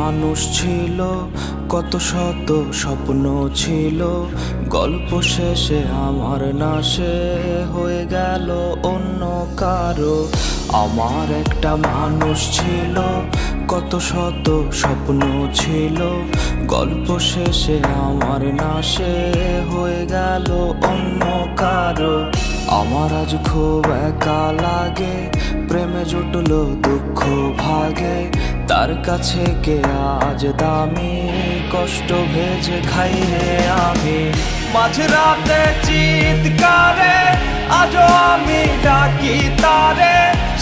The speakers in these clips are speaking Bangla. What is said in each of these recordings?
মানুষ ছিল, কত শত স্বপ্ন ছিল, গল্প শেষে আমার নাশে হয়ে গেল অন্য কারো। আমার একটা মানুষ ছিল, কত শত স্বপ্ন ছিল, গল্প শেষে আমার নাশে হয়ে গেল অন্য কারো। আমার আজ খুব একা লাগে, প্রেমে জুটলো দুঃখ ভাগে, তার কাছে কে আজ দামি, কষ্ট ভেজে খাই রে আমি। মাঝরাতে চিৎকারে আজও আমি ডাকি তারে,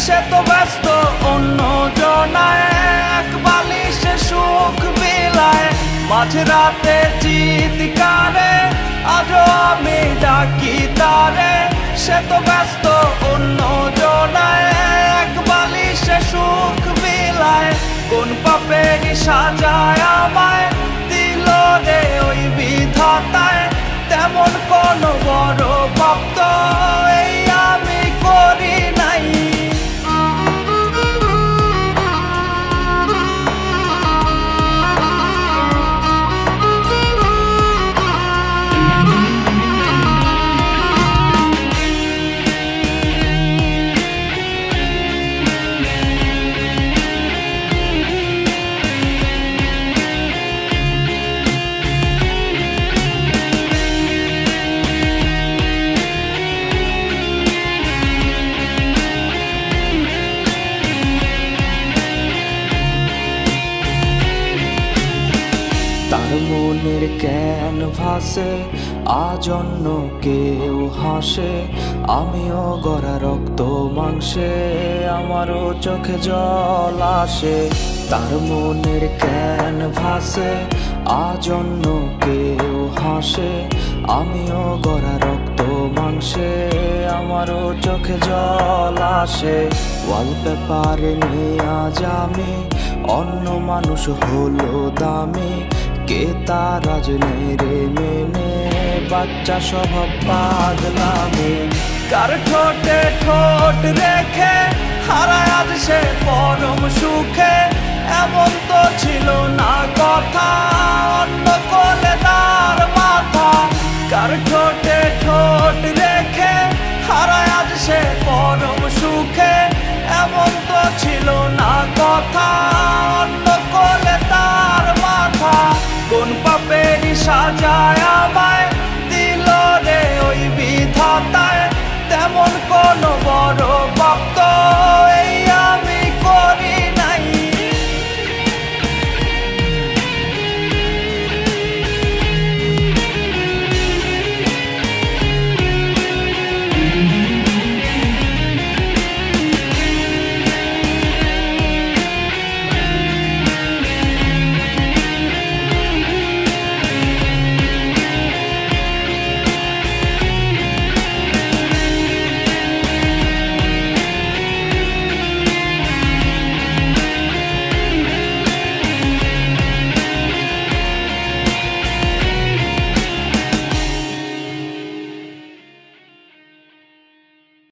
সে তো ব্যস্ত অন্য জনায়, এক বালিশে সুখ বিলায়। মাঝরাতে চিৎকারে আজও আমি ডাকি তারে, সে তো ব্যস্ত অন্য জনায়, এক বালিশে সুখ বিলায়। কোন পাপেরই সাজায় আমায় দিল রে ওই বিধাতায়, তেমন কোন বড় পাপ তো এই আমি করি নাই। তার মনের ক্যানভাসে আজ অন্য কেউ হাসে, আমিও গড়া রক্ত মাংসে আমারও চোখে জল আসে। তার মনের ক্যানভাসে আজ অন্য কেউ হাসে, আমিও গড়া রক্ত মাংসে আমারও চোখে জল আসে। ওয়ালপেপারে নিয়ে আজ আমি অন্য মানুষ হলো দামি, কে তার আজ নেই রে মেনে, বাচ্চা স্বভাব পাগলামি। কার ঠোঁটে ঠোঁট রেখে হারায় আজ সে পরম সুখে, এমন তো ছিল না কথা অন্য কোলে তার